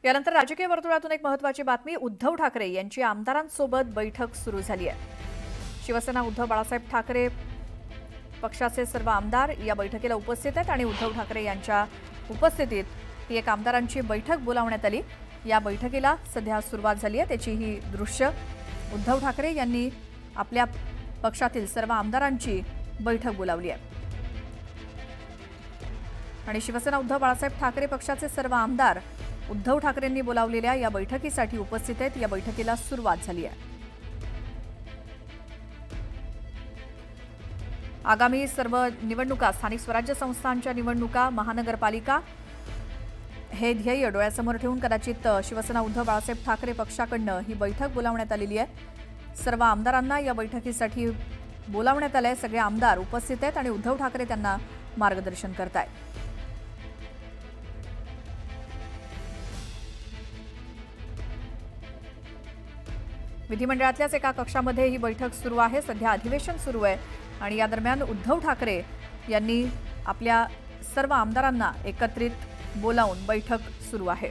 यानंतर राजकीय वर्तुळातून एक महत्त्वाची बातमी। उद्धव ठाकरे यांची आमदारांसोबत बैठक सुरू झाली आहे। शिवसेना उद्धव बाळासाहेब ठाकरे पक्षाचे सर्व आमदार या बैठकीला उपस्थित आहेत आणि उद्धव ठाकरे यांच्या उपस्थितीत ही एक आमदारांची बैठक बोलावण्यात आली। या बैठकीला सध्या सुरुवात झाली आहे। त्याची ही दृश्य उद्धव ठाकरे यांनी आपल्या पक्षातील सर्व आमदारांची बैठक बोलावली आहे आणि शिवसेना उद्धव बाळासाहेब ठाकरे पक्षाचे सर्व आमदार उद्धव ठाकरेंनी बोलावलेल्या या बैठकीसाठी उपस्थित आहेत। या बैठकीला सुरुवात झाली आहे। आगामी सर्व निवडणुका, स्थानिक स्वराज्य संस्थांच्या निवडणुका, महानगरपालिका हे ध्येय डोळ्यासमोर ठेवून कदाचित शिवसेना उद्धव बाळासाहेब ठाकरे पक्षाकडून ही बैठक बोलावण्यात आलेली आहे। सर्व आमदारांना या बैठकीसाठी बोलावण्यात आले। सगळे आमदार उपस्थित आहेत आणि उद्धव ठाकरे त्यांना मार्गदर्शन करतायत। विधिमंडळातल्याच एका कक्षामध्ये ही बैठक सुरू आहे। सध्या अधिवेशन सुरू आहे आणि या दरम्यान उद्धव ठाकरे यांनी आपल्या सर्व आमदारांना एकत्रित बोलावून बैठक सुरू आहे।